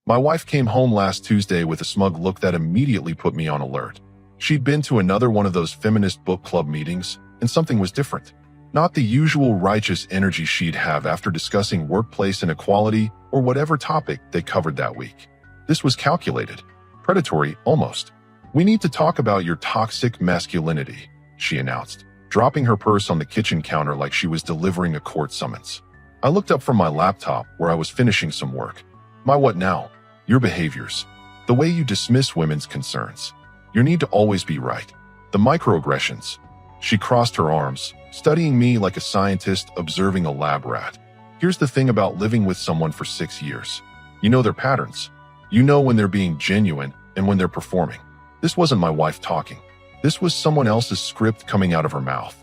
My wife came home last Tuesday with a smug look that immediately put me on alert. She'd been to another one of those feminist book club meetings, and something was different. Not the usual righteous energy she'd have after discussing workplace inequality or whatever topic they covered that week. This was calculated. Predatory, almost. "We need to talk about your toxic masculinity," she announced, dropping her purse on the kitchen counter like she was delivering a court summons. I looked up from my laptop where I was finishing some work. "My what now?" "Your behaviors. The way you dismiss women's concerns. Your need to always be right. The microaggressions." She crossed her arms, studying me like a scientist observing a lab rat. "Here's the thing about living with someone for 6 years. You know their patterns. You know when they're being genuine and when they're performing." This wasn't my wife talking. This was someone else's script coming out of her mouth.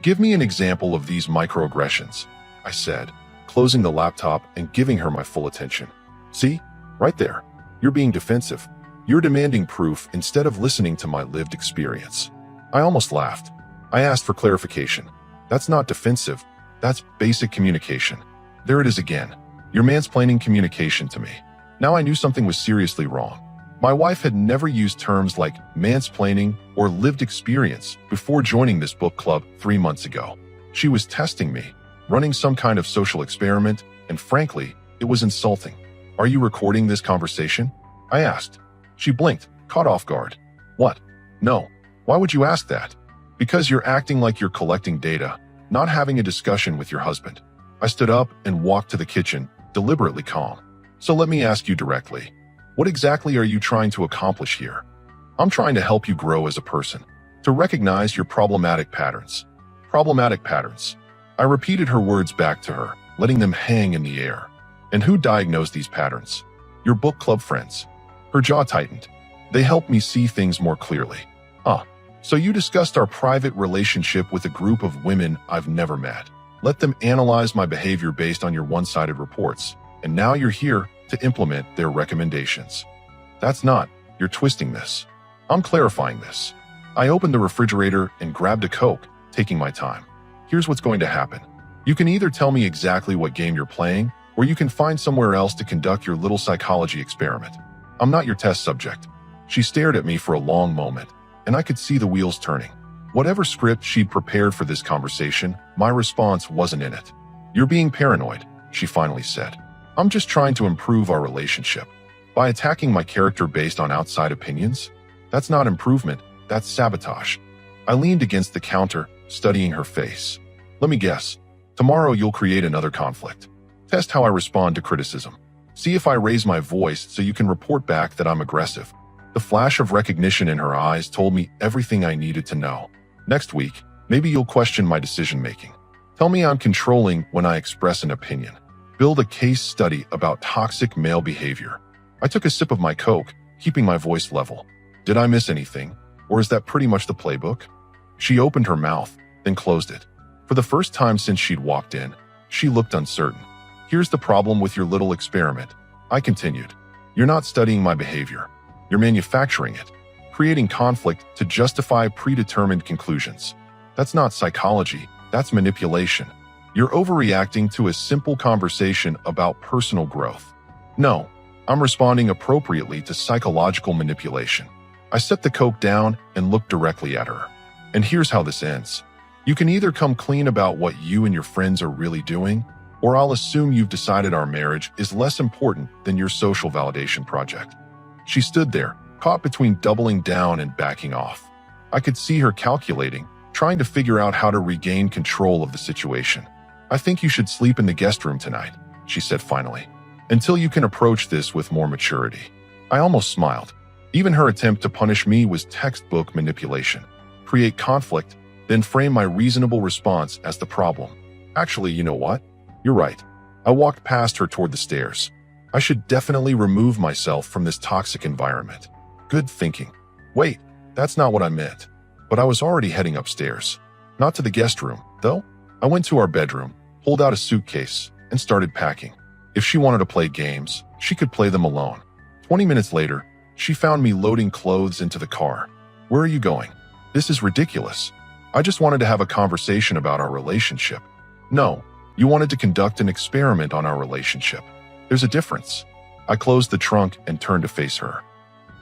"Give me an example of these microaggressions," I said, closing the laptop and giving her my full attention. "See? Right there. You're being defensive. You're demanding proof instead of listening to my lived experience." I almost laughed. I asked for clarification. "That's not defensive. That's basic communication." There it is again. "You're mansplaining communication to me." Now I knew something was seriously wrong. My wife had never used terms like mansplaining or lived experience before joining this book club 3 months ago. She was testing me, running some kind of social experiment, and frankly, it was insulting. "Are you recording this conversation?" I asked. She blinked, caught off guard. "What? No. Why would you ask that?" "Because you're acting like you're collecting data, not having a discussion with your husband." I stood up and walked to the kitchen, deliberately calm. "So let me ask you directly. What exactly are you trying to accomplish here?" "I'm trying to help you grow as a person, to recognize your problematic patterns." Problematic patterns. I repeated her words back to her, letting them hang in the air. "And who diagnosed these patterns?" "Your book club friends." Her jaw tightened. "They helped me see things more clearly." So you discussed our private relationship with a group of women I've never met. Let them analyze my behavior based on your one-sided reports, and now you're here to implement their recommendations. That's not. You're twisting this. I'm clarifying this." I opened the refrigerator and grabbed a Coke, taking my time. "Here's what's going to happen. You can either tell me exactly what game you're playing, or you can find somewhere else to conduct your little psychology experiment. I'm not your test subject." She stared at me for a long moment, and I could see the wheels turning. Whatever script she'd prepared for this conversation, my response wasn't in it. "You're being paranoid," she finally said. "I'm just trying to improve our relationship. By attacking my character based on outside opinions? That's not improvement, that's sabotage." I leaned against the counter, studying her face. "Let me guess. Tomorrow you'll create another conflict. Test how I respond to criticism. See if I raise my voice so you can report back that I'm aggressive." The flash of recognition in her eyes told me everything I needed to know. "Next week, maybe you'll question my decision-making. Tell me I'm controlling when I express an opinion. Build a case study about toxic male behavior." I took a sip of my Coke, keeping my voice level. Did I miss anything? Or is that pretty much the playbook? She opened her mouth, then closed it. For the first time since she'd walked in, she looked uncertain. "Here's the problem with your little experiment," I continued. "You're not studying my behavior. You're manufacturing it, creating conflict to justify predetermined conclusions. That's not psychology, that's manipulation. You're overreacting to a simple conversation about personal growth. No, I'm responding appropriately to psychological manipulation." I set the Coke down and looked directly at her. "And here's how this ends. You can either come clean about what you and your friends are really doing, or I'll assume you've decided our marriage is less important than your social validation project." She stood there, caught between doubling down and backing off. I could see her calculating, trying to figure out how to regain control of the situation. "I think you should sleep in the guest room tonight," she said finally, "until you can approach this with more maturity." I almost smiled. Even her attempt to punish me was textbook manipulation. Create conflict, then frame my reasonable response as the problem. "Actually, you know what? You're right." I walked past her toward the stairs. I should definitely remove myself from this toxic environment. Good thinking. Wait, that's not what I meant. But I was already heading upstairs. Not to the guest room, though. I went to our bedroom, pulled out a suitcase, and started packing. If she wanted to play games, she could play them alone. 20 minutes later, she found me loading clothes into the car. "Where are you going?" "This is ridiculous. I just wanted to have a conversation about our relationship." "No, you wanted to conduct an experiment on our relationship. There's a difference." I closed the trunk and turned to face her.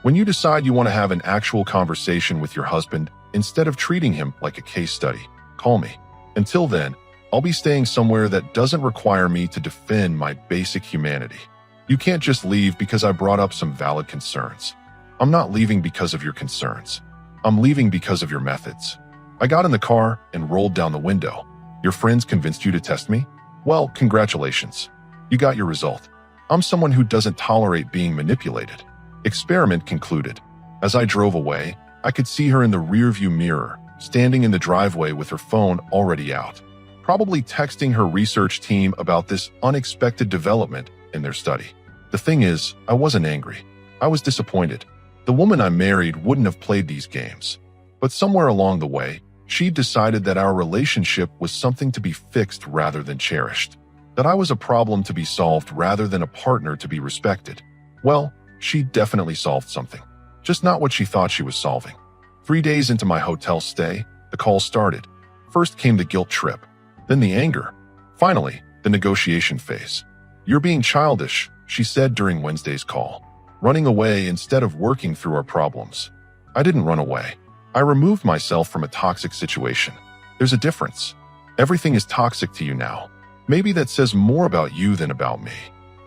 When you decide you want to have an actual conversation with your husband, instead of treating him like a case study, call me. Until then, I'll be staying somewhere that doesn't require me to defend my basic humanity. You can't just leave because I brought up some valid concerns. I'm not leaving because of your concerns. I'm leaving because of your methods. I got in the car and rolled down the window. Your friends convinced you to test me? Well, congratulations. You got your result. I'm someone who doesn't tolerate being manipulated. Experiment concluded. As I drove away, I could see her in the rearview mirror, standing in the driveway with her phone already out, probably texting her research team about this unexpected development in their study. The thing is, I wasn't angry. I was disappointed. The woman I married wouldn't have played these games. But somewhere along the way, she decided that our relationship was something to be fixed rather than cherished. That I was a problem to be solved rather than a partner to be respected. Well, she definitely solved something. Just not what she thought she was solving. 3 days into my hotel stay, the call started. First came the guilt trip, then the anger. Finally, the negotiation phase. "You're being childish," she said during Wednesday's call. "Running away instead of working through our problems." I didn't run away. I removed myself from a toxic situation. There's a difference. Everything is toxic to you now. Maybe that says more about you than about me.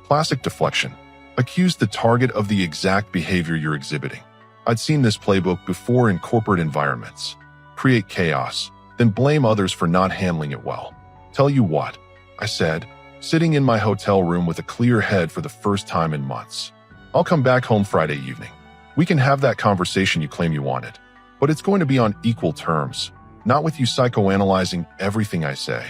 Classic deflection. Accuse the target of the exact behavior you're exhibiting. I'd seen this playbook before in corporate environments. Create chaos, then blame others for not handling it well. "Tell you what," I said, sitting in my hotel room with a clear head for the first time in months. "I'll come back home Friday evening. We can have that conversation you claim you wanted. But it's going to be on equal terms, not with you psychoanalyzing everything I say."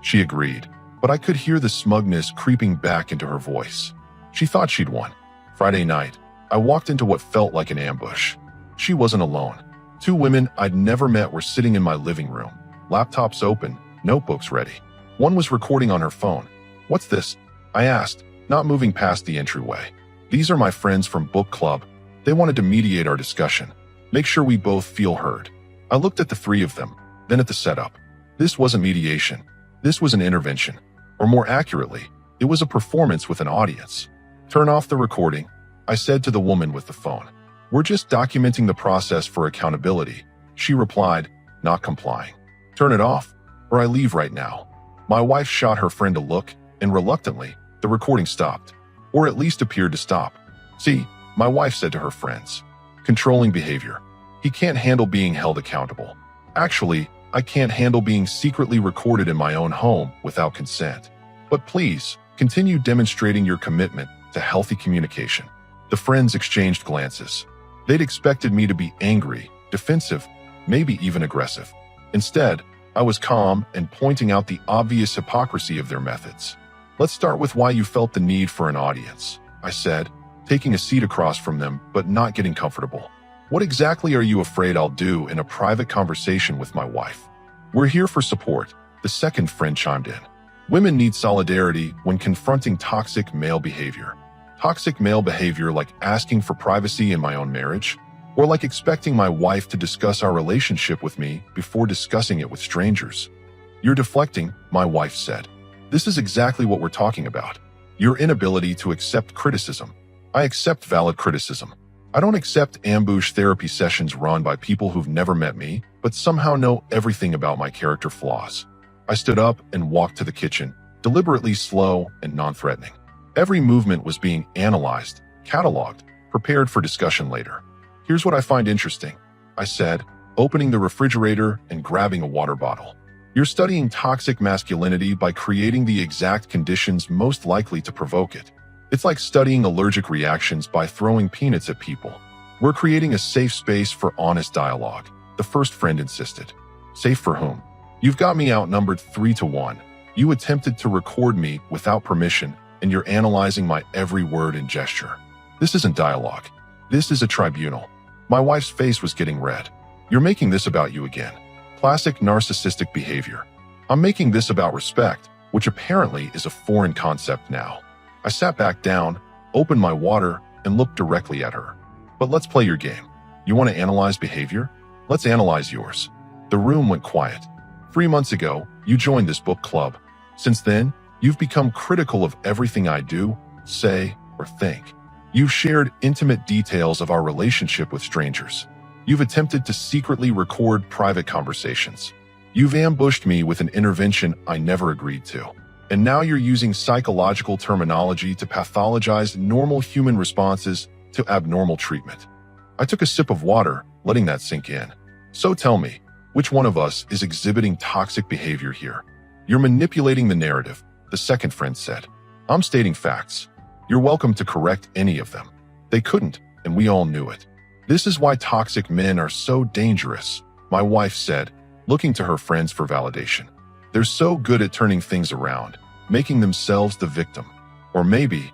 She agreed, but I could hear the smugness creeping back into her voice. She thought she'd won. Friday night, I walked into what felt like an ambush. She wasn't alone. 2 women I'd never met were sitting in my living room, laptops open, notebooks ready. One was recording on her phone. "What's this?" I asked, not moving past the entryway. "These are my friends from book club. They wanted to mediate our discussion. Make sure we both feel heard." I looked at the 3 of them, then at the setup. This wasn't mediation. This was an intervention. Or more accurately, it was a performance with an audience. "Turn off the recording," I said to the woman with the phone. "We're just documenting the process for accountability," she replied, not complying. "Turn it off, or I leave right now." My wife shot her friend a look, and reluctantly, the recording stopped. Or at least appeared to stop. "See," my wife said to her friends. "Controlling behavior. He can't handle being held accountable. Actually, I can't handle being secretly recorded in my own home without consent. But please, continue demonstrating your commitment to healthy communication." The friends exchanged glances. They'd expected me to be angry, defensive, maybe even aggressive. Instead, I was calm and pointing out the obvious hypocrisy of their methods. "Let's start with why you felt the need for an audience," I said, taking a seat across from them but not getting comfortable. "What exactly are you afraid I'll do in a private conversation with my wife?" "We're here for support," the second friend chimed in. "Women need solidarity when confronting toxic male behavior. Toxic male behavior like asking for privacy in my own marriage, or like expecting my wife to discuss our relationship with me before discussing it with strangers." "You're deflecting," my wife said. "This is exactly what we're talking about. Your inability to accept criticism. I accept valid criticism. I don't accept ambush therapy sessions run by people who've never met me, but somehow know everything about my character flaws." I stood up and walked to the kitchen, deliberately slow and non-threatening. Every movement was being analyzed, cataloged, prepared for discussion later. "Here's what I find interesting," I said, opening the refrigerator and grabbing a water bottle. "You're studying toxic masculinity by creating the exact conditions most likely to provoke it. It's like studying allergic reactions by throwing peanuts at people." "We're creating a safe space for honest dialogue," the first friend insisted. "Safe for whom? You've got me outnumbered 3-1. You attempted to record me without permission, and you're analyzing my every word and gesture. This isn't dialogue. This is a tribunal." My wife's face was getting red. "You're making this about you again. Classic narcissistic behavior. I'm making this about respect, which apparently is a foreign concept now." I sat back down, opened my water, and looked directly at her. "But let's play your game. You want to analyze behavior? Let's analyze yours." The room went quiet. 3 months ago, you joined this book club. Since then, you've become critical of everything I do, say, or or think. You've shared intimate details of our relationship with strangers. You've attempted to secretly record private conversations. You've ambushed me with an intervention I never agreed to. And now you're using psychological terminology to pathologize normal human responses to abnormal treatment. I took a sip of water, letting that sink in. So tell me, which one of us is exhibiting toxic behavior here? You're manipulating the narrative, the second friend said. I'm stating facts. You're welcome to correct any of them. They couldn't, and we all knew it. This is why toxic men are so dangerous, my wife said, looking to her friends for validation. They're so good at turning things around, making themselves the victim. Or maybe,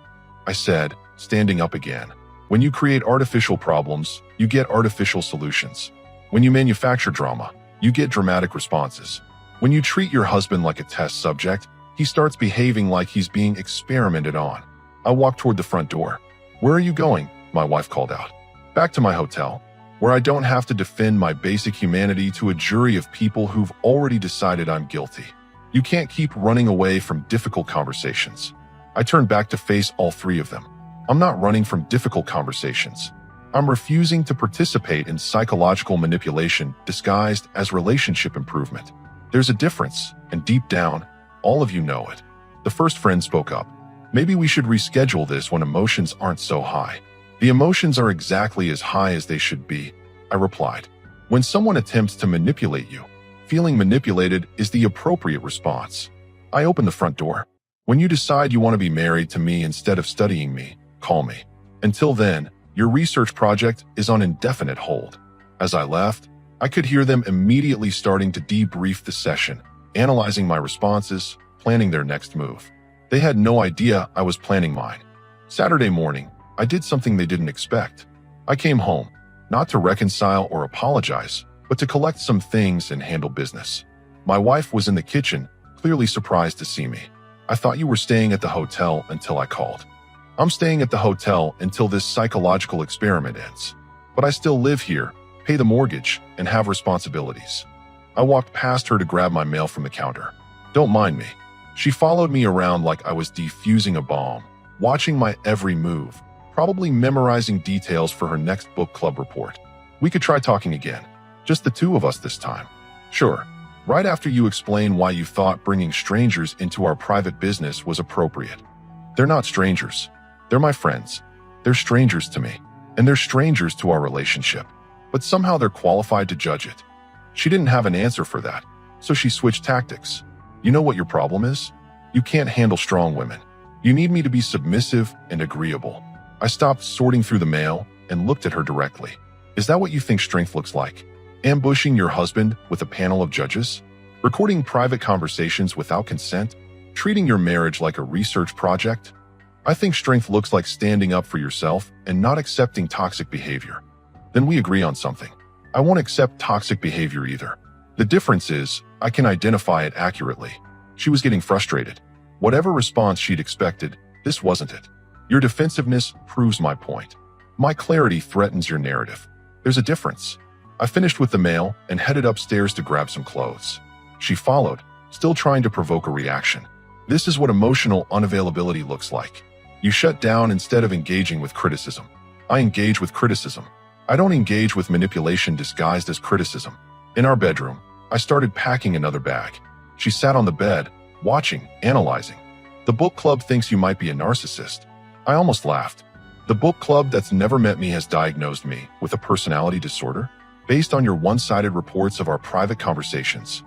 I said, standing up again. When you create artificial problems, you get artificial solutions. When you manufacture drama, you get dramatic responses. When you treat your husband like a test subject, he starts behaving like he's being experimented on. I walked toward the front door. Where are you going? My wife called out. Back to my hotel, where I don't have to defend my basic humanity to a jury of people who've already decided I'm guilty. You can't keep running away from difficult conversations. I turned back to face all three of them. I'm not running from difficult conversations. I'm refusing to participate in psychological manipulation disguised as relationship improvement. There's a difference, and deep down, all of you know it. The first friend spoke up. Maybe we should reschedule this when emotions aren't so high. The emotions are exactly as high as they should be, I replied. When someone attempts to manipulate you, feeling manipulated is the appropriate response. I opened the front door. When you decide you want to be married to me instead of studying me, call me. Until then, your research project is on indefinite hold. As I left, I could hear them immediately starting to debrief the session, analyzing my responses, planning their next move. They had no idea I was planning mine. Saturday morning, I did something they didn't expect. I came home, not to reconcile or apologize, but to collect some things and handle business. My wife was in the kitchen, clearly surprised to see me. I thought you were staying at the hotel until I called. I'm staying at the hotel until this psychological experiment ends. But I still live here, pay the mortgage, and have responsibilities. I walked past her to grab my mail from the counter. Don't mind me. She followed me around like I was defusing a bomb, watching my every move, probably memorizing details for her next book club report. We could try talking again, just the two of us this time. Sure, right after you explain why you thought bringing strangers into our private business was appropriate. They're not strangers. They're my friends. They're strangers to me, and they're strangers to our relationship. But somehow they're qualified to judge it. She didn't have an answer for that, so she switched tactics. You know what your problem is? You can't handle strong women. You need me to be submissive and agreeable. I stopped sorting through the mail and looked at her directly. Is that what you think strength looks like? Ambushing your husband with a panel of judges? Recording private conversations without consent? Treating your marriage like a research project? I think strength looks like standing up for yourself and not accepting toxic behavior. Then we agree on something. I won't accept toxic behavior either. The difference is, I can identify it accurately. She was getting frustrated. Whatever response she'd expected, this wasn't it. Your defensiveness proves my point. My clarity threatens your narrative. There's a difference. I finished with the mail and headed upstairs to grab some clothes. She followed, still trying to provoke a reaction. This is what emotional unavailability looks like. You shut down instead of engaging with criticism. I engage with criticism. I don't engage with manipulation disguised as criticism. In our bedroom, I started packing another bag. She sat on the bed, watching, analyzing. The book club thinks you might be a narcissist. I almost laughed. The book club that's never met me has diagnosed me with a personality disorder based on your one-sided reports of our private conversations,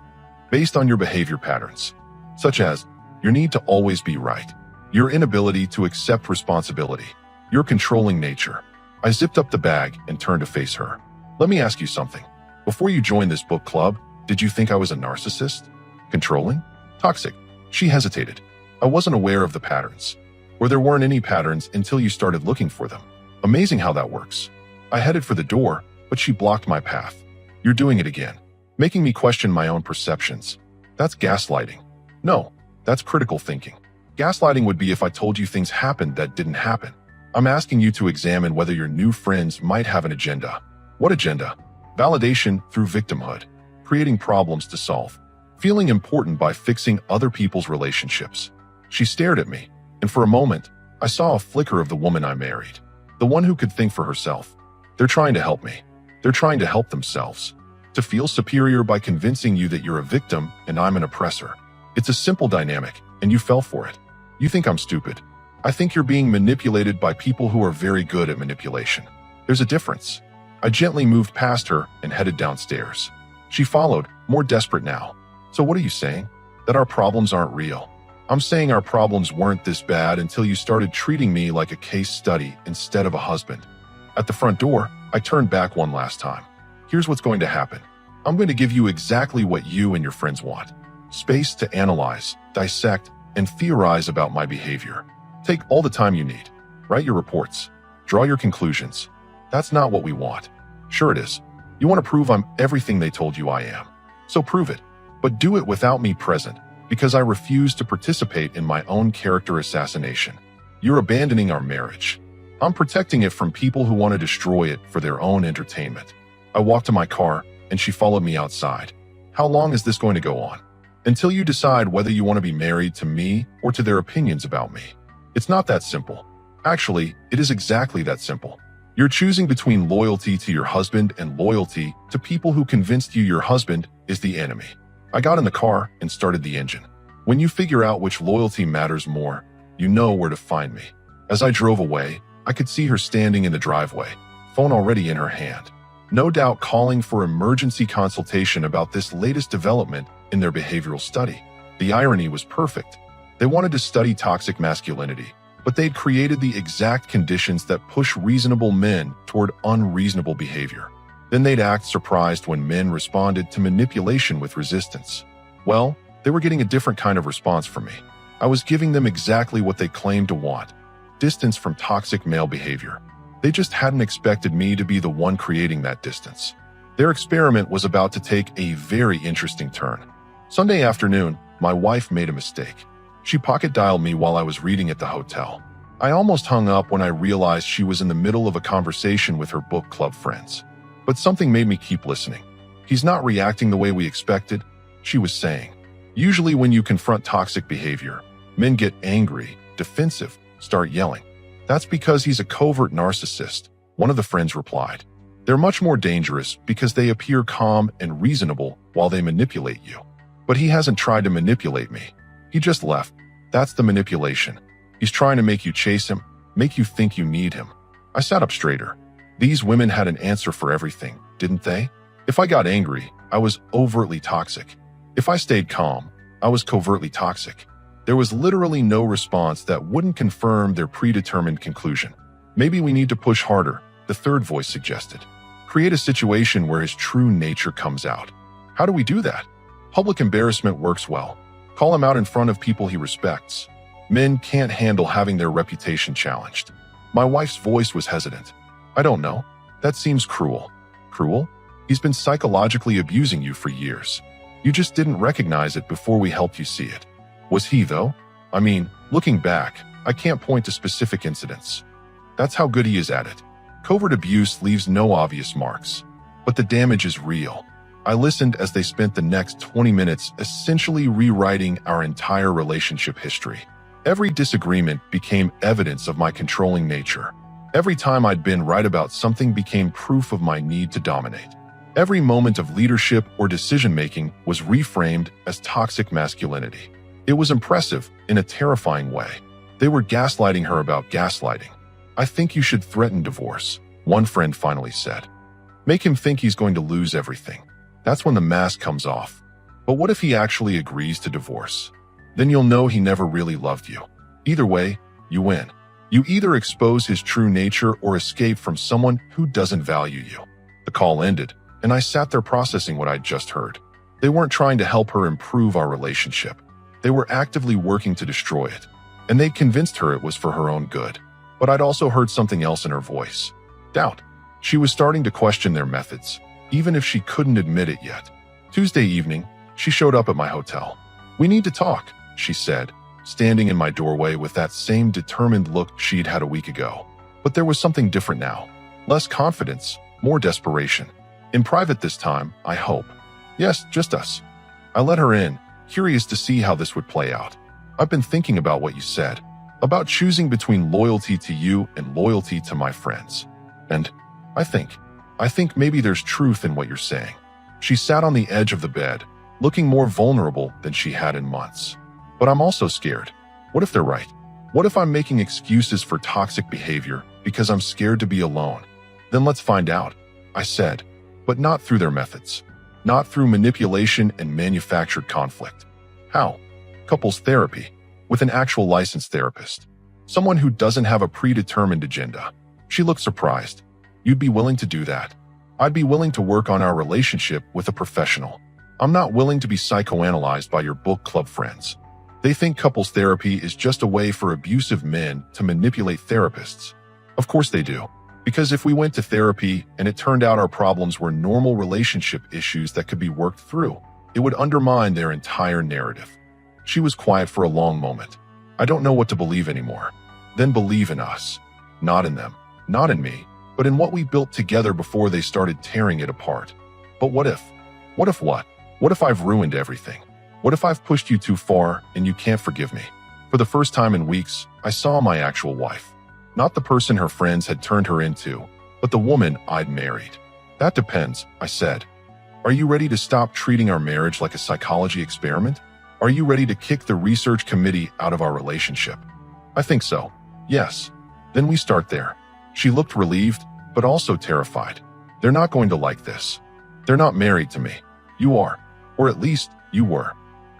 based on your behavior patterns, such as your need to always be right, your inability to accept responsibility, your controlling nature. I zipped up the bag and turned to face her. Let me ask you something. Before you joined this book club, did you think I was a narcissist? Controlling? Toxic? She hesitated. I wasn't aware of the patterns. Or there weren't any patterns until you started looking for them. Amazing how that works. I headed for the door, but she blocked my path. You're doing it again, making me question my own perceptions. That's gaslighting. No, that's critical thinking. Gaslighting would be if I told you things happened that didn't happen. I'm asking you to examine whether your new friends might have an agenda. What agenda? Validation through victimhood, creating problems to solve, feeling important by fixing other people's relationships. She stared at me, and for a moment, I saw a flicker of the woman I married. The one who could think for herself. They're trying to help me. They're trying to help themselves. To feel superior by convincing you that you're a victim and I'm an oppressor. It's a simple dynamic, and you fell for it. You think I'm stupid. I think you're being manipulated by people who are very good at manipulation. There's a difference. I gently moved past her and headed downstairs. She followed, more desperate now. So what are you saying? That our problems aren't real? I'm saying our problems weren't this bad until you started treating me like a case study instead of a husband. At the front door, I turned back one last time. Here's what's going to happen. I'm going to give you exactly what you and your friends want. Space to analyze, dissect, and theorize about my behavior. Take all the time you need. Write your reports. Draw your conclusions. That's not what we want. Sure it is. You want to prove I'm everything they told you I am. So prove it. But do it without me present, because I refuse to participate in my own character assassination. You're abandoning our marriage. I'm protecting it from people who want to destroy it for their own entertainment. I walked to my car, and she followed me outside. How long is this going to go on? Until you decide whether you want to be married to me or to their opinions about me. It's not that simple. Actually, it is exactly that simple. You're choosing between loyalty to your husband and loyalty to people who convinced you your husband is the enemy. I got in the car and started the engine. When you figure out which loyalty matters more, you know where to find me. As I drove away, I could see her standing in the driveway, phone already in her hand. No doubt calling for emergency consultation about this latest development in their behavioral study. The irony was perfect. They wanted to study toxic masculinity, but they'd created the exact conditions that push reasonable men toward unreasonable behavior. Then they'd act surprised when men responded to manipulation with resistance. Well, they were getting a different kind of response from me. I was giving them exactly what they claimed to want: distance from toxic male behavior. They just hadn't expected me to be the one creating that distance. Their experiment was about to take a very interesting turn. Sunday afternoon, my wife made a mistake. She pocket-dialed me while I was reading at the hotel. I almost hung up when I realized she was in the middle of a conversation with her book club friends. But something made me keep listening. He's not reacting the way we expected, she was saying. Usually when you confront toxic behavior, men get angry, defensive, start yelling. That's because he's a covert narcissist, one of the friends replied. They're much more dangerous because they appear calm and reasonable while they manipulate you. But he hasn't tried to manipulate me. He just left. That's the manipulation. He's trying to make you chase him, make you think you need him. I sat up straighter. These women had an answer for everything, didn't they? If I got angry, I was overtly toxic. If I stayed calm, I was covertly toxic. There was literally no response that wouldn't confirm their predetermined conclusion. Maybe we need to push harder, the third voice suggested. Create a situation where his true nature comes out. How do we do that? Public embarrassment works well. Call him out in front of people he respects. Men can't handle having their reputation challenged. My wife's voice was hesitant. I don't know. That seems cruel. Cruel? He's been psychologically abusing you for years. You just didn't recognize it before we helped you see it. Was he, though? I mean, looking back, I can't point to specific incidents. That's how good he is at it. Covert abuse leaves no obvious marks. But the damage is real. I listened as they spent the next 20 minutes essentially rewriting our entire relationship history. Every disagreement became evidence of my controlling nature. Every time I'd been right about something became proof of my need to dominate. Every moment of leadership or decision-making was reframed as toxic masculinity. It was impressive in a terrifying way. They were gaslighting her about gaslighting. I think you should threaten divorce, one friend finally said. Make him think he's going to lose everything. That's when the mask comes off. But what if he actually agrees to divorce? Then you'll know he never really loved you. Either way, you win. You either expose his true nature or escape from someone who doesn't value you. The call ended, and I sat there processing what I'd just heard. They weren't trying to help her improve our relationship. They were actively working to destroy it, and they convinced her it was for her own good. But I'd also heard something else in her voice. Doubt. She was starting to question their methods, even if she couldn't admit it yet. Tuesday evening, she showed up at my hotel. We need to talk, she said, standing in my doorway with that same determined look she'd had a week ago. But there was something different now. Less confidence, more desperation. In private this time, I hope. Yes, just us. I let her in, curious to see how this would play out. I've been thinking about what you said, about choosing between loyalty to you and loyalty to my friends. And I think maybe there's truth in what you're saying. She sat on the edge of the bed, looking more vulnerable than she had in months. But I'm also scared. What if they're right? What if I'm making excuses for toxic behavior because I'm scared to be alone? Then let's find out, I said, but not through their methods. Not through manipulation and manufactured conflict. How? Couples therapy, with an actual licensed therapist. Someone who doesn't have a predetermined agenda. She looked surprised. You'd be willing to do that? I'd be willing to work on our relationship with a professional. I'm not willing to be psychoanalyzed by your book club friends. They think couples therapy is just a way for abusive men to manipulate therapists. Of course they do. Because if we went to therapy and it turned out our problems were normal relationship issues that could be worked through, it would undermine their entire narrative. She was quiet for a long moment. I don't know what to believe anymore. Then believe in us. Not in them. Not in me. But in what we built together before they started tearing it apart. But what if? What if what? What if I've ruined everything? What if I've pushed you too far and you can't forgive me? For the first time in weeks, I saw my actual wife. Not the person her friends had turned her into, but the woman I'd married. That depends, I said. Are you ready to stop treating our marriage like a psychology experiment? Are you ready to kick the research committee out of our relationship? I think so. Yes. Then we start there. She looked relieved, but also terrified. They're not going to like this. They're not married to me. You are. Or at least, you were.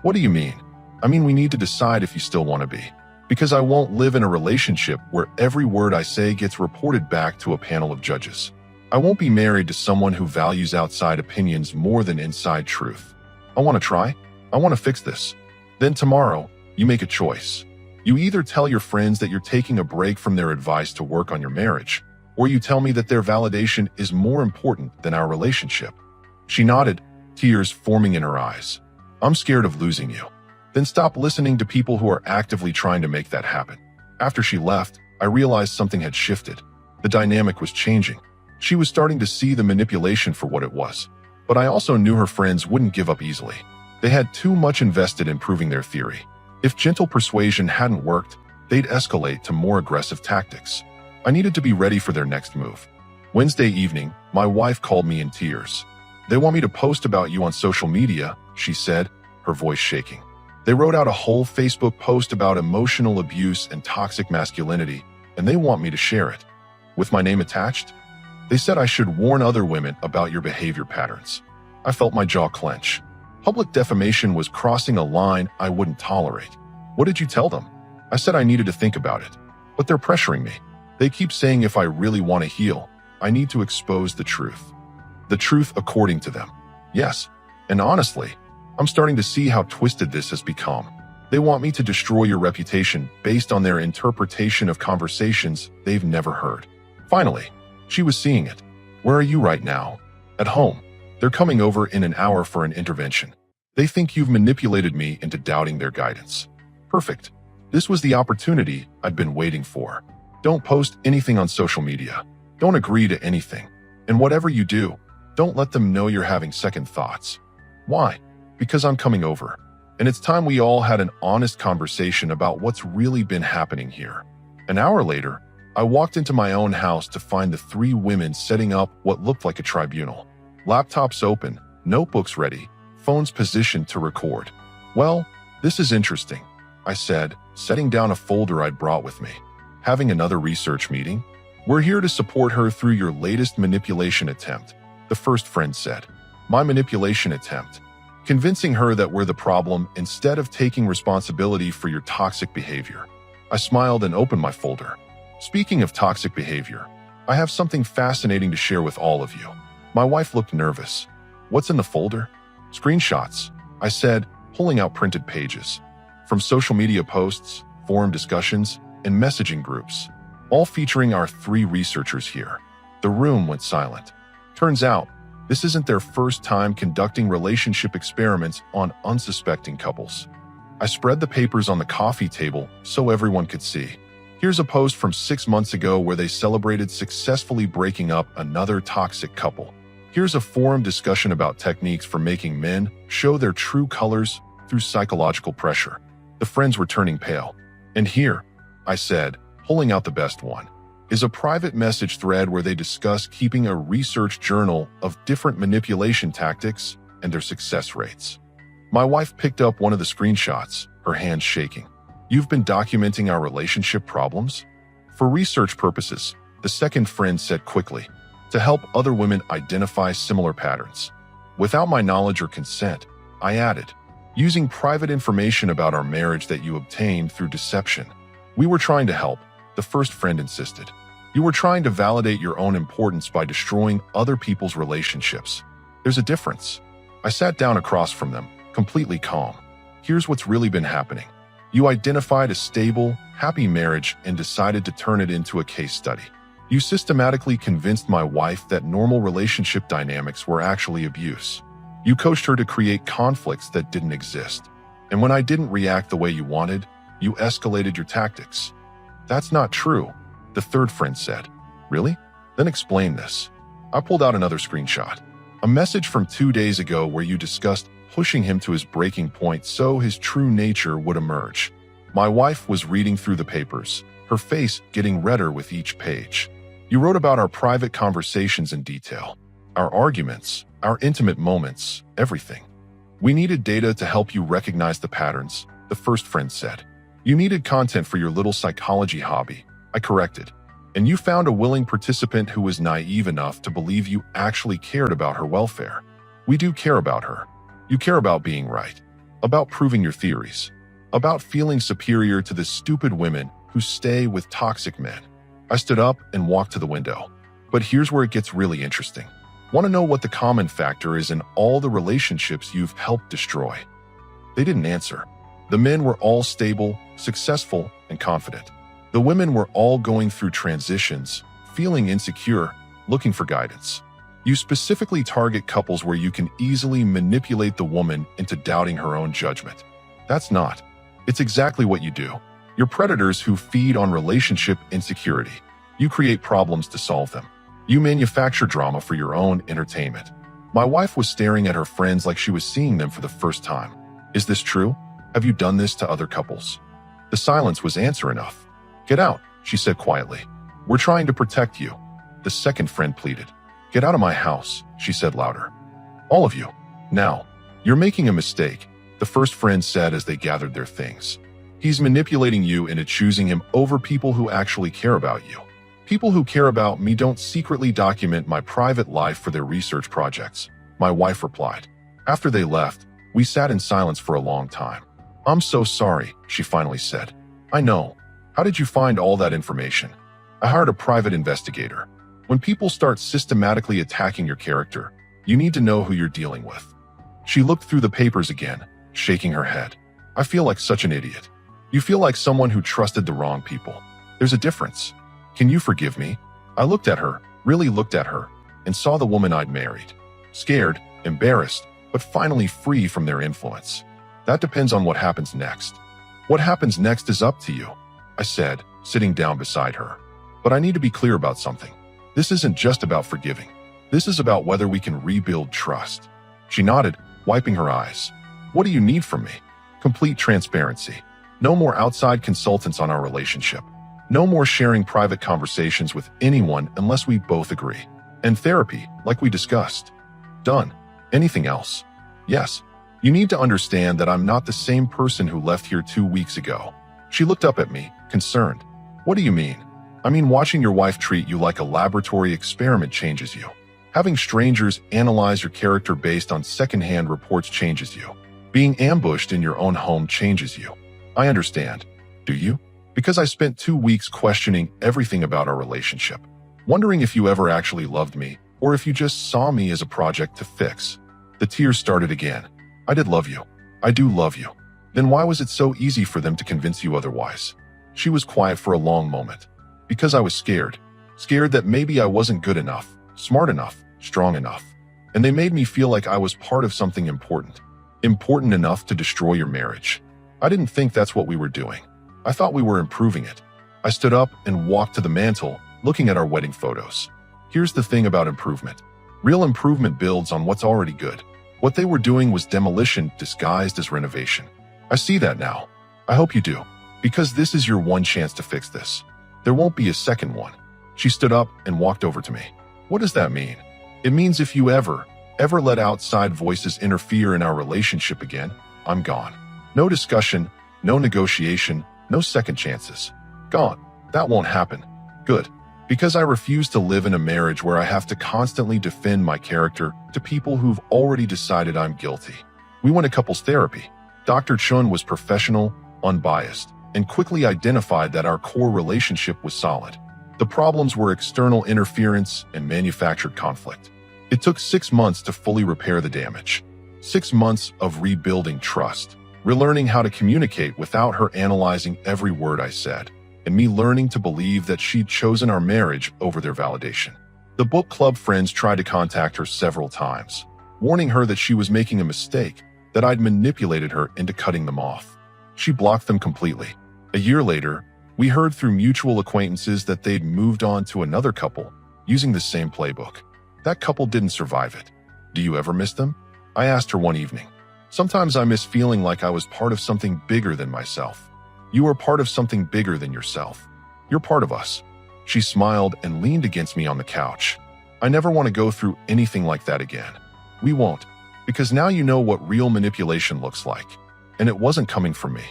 What do you mean? I mean, we need to decide if you still want to be. Because I won't live in a relationship where every word I say gets reported back to a panel of judges. I won't be married to someone who values outside opinions more than inside truth. I want to try. I want to fix this. Then tomorrow, you make a choice. You either tell your friends that you're taking a break from their advice to work on your marriage, or you tell me that their validation is more important than our relationship. She nodded, tears forming in her eyes. I'm scared of losing you. Then stop listening to people who are actively trying to make that happen. After she left, I realized something had shifted. The dynamic was changing. She was starting to see the manipulation for what it was. But I also knew her friends wouldn't give up easily. They had too much invested in proving their theory. If gentle persuasion hadn't worked, they'd escalate to more aggressive tactics. I needed to be ready for their next move. Wednesday evening, my wife called me in tears. They want me to post about you on social media, she said, her voice shaking. They wrote out a whole Facebook post about emotional abuse and toxic masculinity, and they want me to share it. With my name attached? They said I should warn other women about your behavior patterns. I felt my jaw clench. Public defamation was crossing a line I wouldn't tolerate. What did you tell them? I said I needed to think about it. But they're pressuring me. They keep saying if I really want to heal, I need to expose the truth. The truth according to them. Yes. And honestly, I'm starting to see how twisted this has become. They want me to destroy your reputation based on their interpretation of conversations they've never heard. Finally, she was seeing it. Where are you right now? At home. They're coming over in an hour for an intervention. They think you've manipulated me into doubting their guidance. Perfect. This was the opportunity I'd been waiting for. Don't post anything on social media. Don't agree to anything. And whatever you do, don't let them know you're having second thoughts. Why? Because I'm coming over. And it's time we all had an honest conversation about what's really been happening here. An hour later, I walked into my own house to find the three women setting up what looked like a tribunal. Laptops open, notebooks ready, phones positioned to record. Well, this is interesting, I said, setting down a folder I'd brought with me. Having another research meeting? We're here to support her through your latest manipulation attempt, the first friend said. My manipulation attempt. Convincing her that we're the problem instead of taking responsibility for your toxic behavior. I smiled and opened my folder. Speaking of toxic behavior, I have something fascinating to share with all of you. My wife looked nervous. What's in the folder? Screenshots, I said, pulling out printed pages. From social media posts, forum discussions, and messaging groups, all featuring our three researchers here. The room went silent. Turns out, this isn't their first time conducting relationship experiments on unsuspecting couples. I spread the papers on the coffee table so everyone could see. Here's a post from 6 months ago where they celebrated successfully breaking up another toxic couple. Here's a forum discussion about techniques for making men show their true colors through psychological pressure. The friends were turning pale. And here, I said, pulling out the best one, is a private message thread where they discuss keeping a research journal of different manipulation tactics and their success rates. My wife picked up one of the screenshots, her hands shaking. You've been documenting our relationship problems? For research purposes, the second friend said quickly, to help other women identify similar patterns. Without my knowledge or consent, I added, using private information about our marriage that you obtained through deception. We were trying to help, the first friend insisted. You were trying to validate your own importance by destroying other people's relationships. There's a difference. I sat down across from them, completely calm. Here's what's really been happening. You identified a stable, happy marriage and decided to turn it into a case study. You systematically convinced my wife that normal relationship dynamics were actually abuse. You coached her to create conflicts that didn't exist. And when I didn't react the way you wanted, you escalated your tactics. That's not true, the third friend said. Really? Then explain this. I pulled out another screenshot. A message from 2 days ago where you discussed pushing him to his breaking point so his true nature would emerge. My wife was reading through the papers, her face getting redder with each page. You wrote about our private conversations in detail, our arguments, our intimate moments, everything. We needed data to help you recognize the patterns, the first friend said. You needed content for your little psychology hobby, I corrected. And you found a willing participant who was naive enough to believe you actually cared about her welfare. We do care about her. You care about being right, about proving your theories, about feeling superior to the stupid women who stay with toxic men. I stood up and walked to the window. But here's where it gets really interesting. Want to know what the common factor is in all the relationships you've helped destroy? They didn't answer. The men were all stable, successful, and confident. The women were all going through transitions, feeling insecure, looking for guidance. You specifically target couples where you can easily manipulate the woman into doubting her own judgment. That's not. It's exactly what you do. You're predators who feed on relationship insecurity. You create problems to solve them. You manufacture drama for your own entertainment. My wife was staring at her friends like she was seeing them for the first time. Is this true? Have you done this to other couples? The silence was answer enough. Get out, she said quietly. We're trying to protect you. The second friend pleaded. Get out of my house, she said louder. All of you. Now. You're making a mistake, the first friend said as they gathered their things. He's manipulating you into choosing him over people who actually care about you. People who care about me don't secretly document my private life for their research projects, my wife replied. After they left, we sat in silence for a long time. I'm so sorry, she finally said. I know. How did you find all that information? I hired a private investigator. When people start systematically attacking your character, you need to know who you're dealing with. She looked through the papers again, shaking her head. I feel like such an idiot. You feel like someone who trusted the wrong people. There's a difference. Can you forgive me? I looked at her, really looked at her, and saw the woman I'd married. Scared, embarrassed, but finally free from their influence. That depends on what happens next. What happens next is up to you, I said, sitting down beside her. But I need to be clear about something. This isn't just about forgiving. This is about whether we can rebuild trust. She nodded, wiping her eyes. What do you need from me? Complete transparency. No more outside consultants on our relationship. No more sharing private conversations with anyone unless we both agree. And therapy, like we discussed. Done. Anything else? Yes. You need to understand that I'm not the same person who left here 2 weeks ago. She looked up at me, concerned. What do you mean? I mean, watching your wife treat you like a laboratory experiment changes you. Having strangers analyze your character based on secondhand reports changes you. Being ambushed in your own home changes you. I understand. Do you? Because I spent 2 weeks questioning everything about our relationship, wondering if you ever actually loved me or if you just saw me as a project to fix. The tears started again. I did love you. I do love you. Then why was it so easy for them to convince you otherwise? She was quiet for a long moment. Because I was scared. Scared that maybe I wasn't good enough, smart enough, strong enough. And they made me feel like I was part of something important. Important enough to destroy your marriage. I didn't think that's what we were doing. I thought we were improving it. I stood up and walked to the mantel, looking at our wedding photos. Here's the thing about improvement. Real improvement builds on what's already good. What they were doing was demolition disguised as renovation. I see that now. I hope you do. Because this is your one chance to fix this. There won't be a second one. She stood up and walked over to me. What does that mean? It means if you ever let outside voices interfere in our relationship again, I'm gone. No discussion, no negotiation, no second chances. Gone. That won't happen. Good. Because I refuse to live in a marriage where I have to constantly defend my character to people who've already decided I'm guilty. We went to couples therapy. Dr. Chun was professional, unbiased, and quickly identified that our core relationship was solid. The problems were external interference and manufactured conflict. It took 6 months to fully repair the damage. 6 months of rebuilding trust, relearning how to communicate without her analyzing every word I said, and me learning to believe that she'd chosen our marriage over their validation. The book club friends tried to contact her several times, warning her that she was making a mistake, that I'd manipulated her into cutting them off. She blocked them completely. A year later, we heard through mutual acquaintances that they'd moved on to another couple, using the same playbook. That couple didn't survive it. Do you ever miss them? I asked her one evening. Sometimes I miss feeling like I was part of something bigger than myself. You are part of something bigger than yourself. You're part of us. She smiled and leaned against me on the couch. I never want to go through anything like that again. We won't, because now you know what real manipulation looks like. And it wasn't coming from me.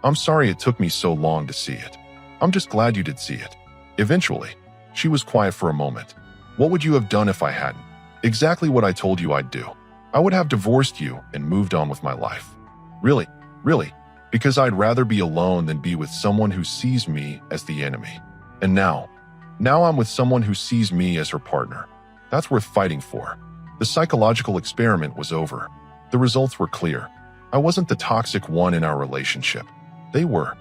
I'm sorry it took me so long to see it. I'm just glad you did see it. Eventually, she was quiet for a moment. What would you have done if I hadn't? Exactly what I told you I'd do. I would have divorced you and moved on with my life. Really, because I'd rather be alone than be with someone who sees me as the enemy. And now I'm with someone who sees me as her partner. That's worth fighting for. The psychological experiment was over. The results were clear. I wasn't the toxic one in our relationship. They were.